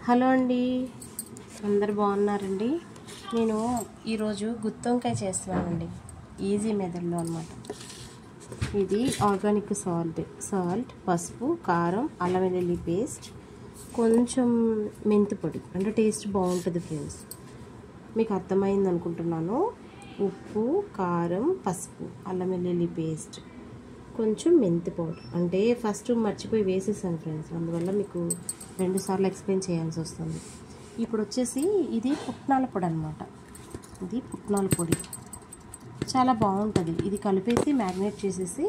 Hello అండి, అందరు బాగున్నారండి. నేను ఈరోజు గుత్తొంకాయ చేస్తున్నానండి, ఈజీ మెథడ్లో అనమాట. ఇది ఆర్గానిక్ సాల్ట్, పసుపు, కారం, అల్లం వెల్లుల్లి పేస్ట్, కొంచెం మెంతి పొడి, అంటే టేస్ట్ బాగుంటుంది ఫ్రెండ్స్. మీకు అర్థమైంది అనుకుంటున్నాను. ఉప్పు, కారం, పసుపు, అల్లం వెల్లుల్లి పేస్ట్, కొంచెం మెంతి పౌడర్. అంటే ఫస్ట్ మర్చిపోయి వేసేసాను ఫ్రెండ్స్, అందువల్ల మీకు 2 సార్లు ఎక్స్ప్లెయిన్ చేయాల్సి వస్తుంది. ఇప్పుడు వచ్చేసి ఇది పుట్నాల పొడి అనమాట. ఇది పుట్నాల పొడి చాలా బాగుంటుంది. ఇది కలిపేసి మ్యారినేట్ చేసేసి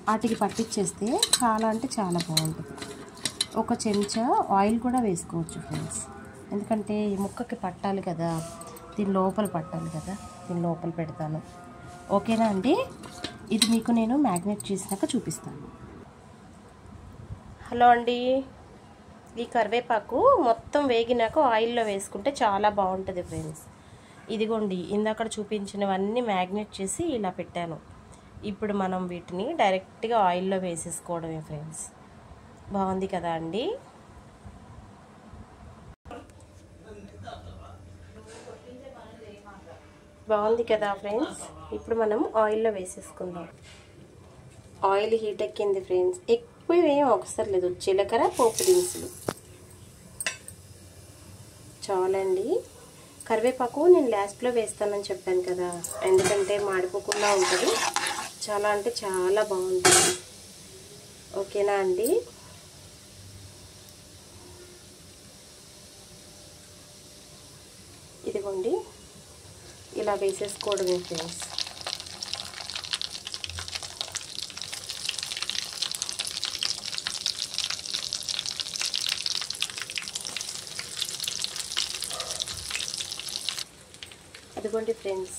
వాటికి పట్టించేస్తే చాలా అంటే చాలా బాగుంటుంది. ఒక చెంచా ఆయిల్ కూడా వేసుకోవచ్చు ఫ్రెండ్స్, ఎందుకంటే ఈ ముక్కకి పట్టాలి కదా, దీని లోపల పట్టాలి కదా. దీని లోపల పెడతాను, ఓకేనా అండి. ఇది మీకు నేను మ్యాగ్నేట్ చేసినాక చూపిస్తాను. హలో అండి, ఈ కరివేపాకు మొత్తం వేగినాక ఆయిల్లో వేసుకుంటే చాలా బాగుంటుంది ఫ్రెండ్స్. ఇదిగోండి, ఇందాక చూపించినవన్నీ మ్యాగ్నేట్ చేసి ఇలా పెట్టాను. ఇప్పుడు మనం వీటిని డైరెక్ట్గా ఆయిల్లో వేసేసుకోవడమే ఫ్రెండ్స్. బాగుంది కదా అండి. బాగుంది కదా ఫ్రెండ్స్. ఇప్పుడు మనం ఆయిల్లో వేసేసుకుందాం. ఆయిల్ హీట్ ఎక్కింది ఫ్రెండ్స్. ఎక్కువ ఏం అవసరం లేదు, జీలకర్ర, పోపు దినుసులు చాలండి. కరివేపాకు నేను లాస్ట్లో వేస్తానని చెప్పాను కదా, ఎందుకంటే మాడిపోకుండా ఉంటుంది. చాలా అంటే చాలా బాగుంటుంది, ఓకేనా అండి. ఇదిగోండి, ఇలా వేసేసుకోవడమే ఫ్రెండ్స్. అదిగోండి ఫ్రెండ్స్,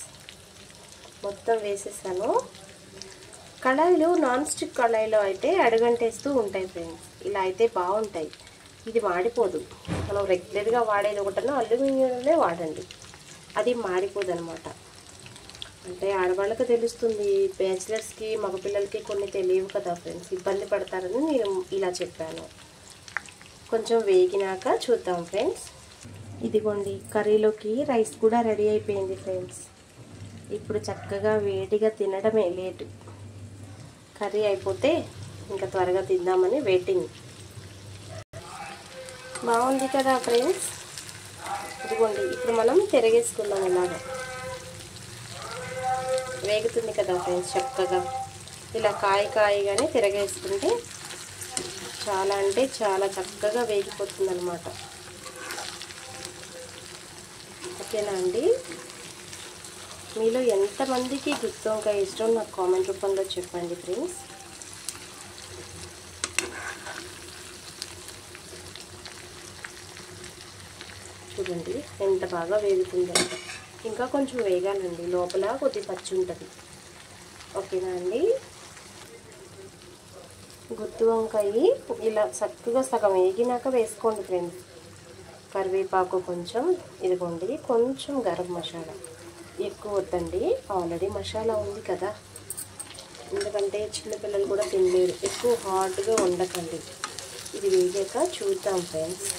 మొత్తం వేసేసాను. కళాయిలు నాన్ స్టిక్ కళాయిలో అయితే అడుగంటేస్తూ ఉంటాయి ఫ్రెండ్స్. ఇలా అయితే బాగుంటాయి, ఇది మాడిపోదు. మనం రెగ్యులర్గా వాడేది ఒకటనో అల్యూమినియంలోనే వాడండి, అది మాడిపోదు అనమాట. అంటే ఆడవాళ్ళకి తెలుస్తుంది, బ్యాచిలర్స్కి, మగపిల్లలకి కొన్ని తెలియవు కదా ఫ్రెండ్స్, ఇబ్బంది పడతారని నేను ఇలా చెప్పాను. కొంచెం వేగినాక చూద్దాం ఫ్రెండ్స్. ఇదిగోండి, కర్రీలోకి రైస్ కూడా రెడీ అయిపోయింది ఫ్రెండ్స్. ఇప్పుడు చక్కగా వేడిగా తినడమే లేటు. కర్రీ అయిపోతే ఇంకా త్వరగా తిందామని వెయిటింగ్. బాగుంది కదా ఫ్రెండ్స్. ఇదిగోండి, ఇప్పుడు మనం తిరగేసుకుందాం. ఇలాగా వేగుతుంది కదా ఫ్రెండ్స్, చక్కగా ఇలా కాయగానే తిరగేసుకుంటే చాలా అంటే చాలా చక్కగా వేగిపోతుంది అన్నమాట, ఓకేనా అండి. మీలో ఎంతమందికి గుత్తొంకాయ ఇష్టం నాకు కామెంట్ రూపంలో చెప్పండి ఫ్రెండ్స్. చూడండి ఎంత బాగా వేగుతుందో. ఇంకా కొంచెం వేగాలండి, లోపల కొద్దిగా పచ్చి ఉంటుంది, ఓకేనా అండి. గుత్తి వంకాయ ఇలా చక్కగా సగం వేగినాక వేసుకోండి ఫ్రెండ్స్. కరివేపాకు కొంచెం, ఇదిగోండి కొంచెం గరం మసాలా, ఎక్కువ వద్దండి, ఆల్రెడీ మసాలా ఉంది కదా. ఎందుకంటే చిన్నపిల్లలు కూడా తినలేరు, ఎక్కువ హార్డ్గా వండకండి. ఇది వేగాక చూద్దాం ఫ్రెండ్స్,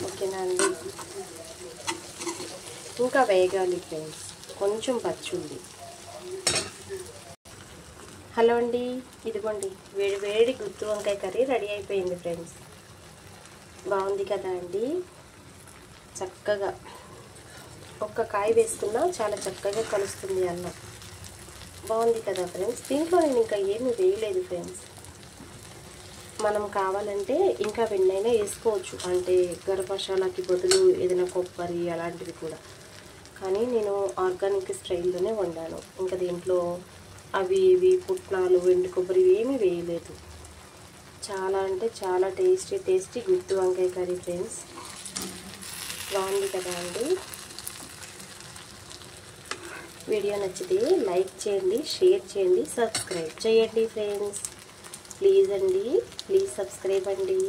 ఓకేనా అండి. ఇంకా వేగాలి ఫ్రెండ్స్, కొంచెం పచ్చుంది. హలో అండి, ఇదిగోండి వేడి వేడి గుత్తి వంకాయ కర్రీ రెడీ అయిపోయింది ఫ్రెండ్స్. బాగుంది కదా అండి. చక్కగా ఒక్క కాయ వేసుకున్నా చాలా చక్కగా కలుస్తుంది అన్నం. బాగుంది కదా ఫ్రెండ్స్. దీంట్లో నేను ఇంకా ఏమీ వేయలేదు ఫ్రెండ్స్. మనం కావాలంటే ఇంకా వెన్నైనా వేసుకోవచ్చు, అంటే గరం మసాలాకి బదులు ఏదైనా కొబ్బరి అలాంటివి కూడా. కానీ నేను ఆర్గానిక్ స్టైల్లోనే వండాను. ఇంకా దీంట్లో అవి ఇవి పుట్నాలు, ఎండు కొబ్బరి ఏమీ వేయలేదు. చాలా అంటే చాలా టేస్టీ గుత్తి వంకాయ కర్రీ ఫ్రెండ్స్. బాగుంది కదా అండి. వీడియో నచ్చితే లైక్ చేయండి, షేర్ చేయండి, సబ్స్క్రైబ్ చేయండి ఫ్రెండ్స్. ప్లీజ్ అండి, ప్లీజ్ సబ్స్క్రైబ్ అండి.